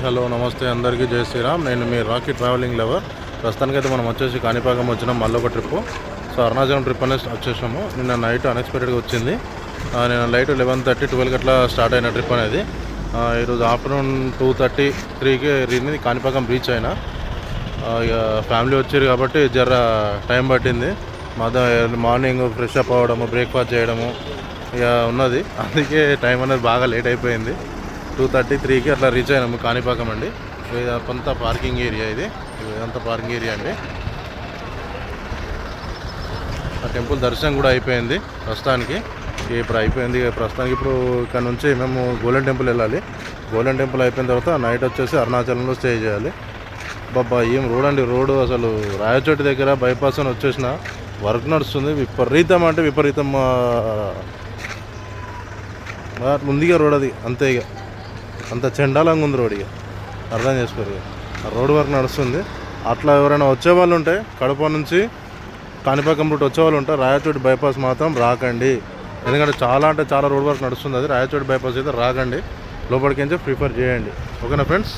Hello నమస్తే అందరికీ జై శ్రీరామ్. నేను మీ రాకీ ట్రావెలింగ్ లవర్. ప్రస్తుతానికైతే మనం వచ్చేసి కాణిపాకం వచ్చినాం, మళ్ళీ ఒక ట్రిప్. సో అరుణాచలం ట్రిప్ అనేది వచ్చేసాము. నిన్న నైట్ అన్ఎక్స్పెక్టెడ్గా వచ్చింది. నేను నైట్ 11:30, 12 అట్లా స్టార్ట్ అయిన ట్రిప్ అనేది. ఈరోజు ఆఫ్టర్నూన్ 2:30, 3కి కాణిపాకం రీచ్ అయినా. ఇక ఫ్యామిలీ వచ్చారు కాబట్టి జర టైం పట్టింది. మార్నింగ్ ఫ్రెష్ అప్ అవ్వడము, బ్రేక్ఫాస్ట్ చేయడము ఇక ఉన్నది. అందుకే టైం అనేది బాగా లేట్ అయిపోయింది. 2:30, 3కి అట్లా రీచ్ అయినాము కాణిపాకం అండి. కొంత పార్కింగ్ ఏరియా ఇదంతా పార్కింగ్ ఏరియా అండి. ఆ టెంపుల్ దర్శనం కూడా అయిపోయింది ప్రస్తుతానికి. ఇప్పుడు అయిపోయింది ప్రస్తుతానికి. ఇప్పుడు ఇక్కడ నుంచి మేము గోల్డెన్ టెంపుల్ వెళ్ళాలి. గోల్డెన్ టెంపుల్ అయిపోయిన తర్వాత నైట్ వచ్చేసి అరుణాచలంలో స్టే చేయాలి. బాబా ఏం రోడ్ అండి. రోడ్డు అసలు రాయచోటి దగ్గర బైపాస్ అని వచ్చేసిన వర్క్ నడుస్తుంది. విపరీతం అంటే విపరీతం ముందుగా రోడ్ అది అంతే. ఇక అంత చెండాలంగా ఉంది రోడ్. ఇక అర్థం చేసుకోరు. ఇక రోడ్ వర్క్ నడుస్తుంది. అట్లా ఎవరైనా వచ్చేవాళ్ళు ఉంటే కడప నుంచి కాణిపాకం రూట్ వచ్చేవాళ్ళు ఉంటే రాయచోటి బైపాస్ మాత్రం రాకండి. ఎందుకంటే చాలా రోడ్ వర్క్ నడుస్తుంది. అది రాయచోటి బైపాస్ అయితే రాకండి. లోపలికి ప్రిఫర్ చేయండి. ఓకేనా ఫ్రెండ్స్.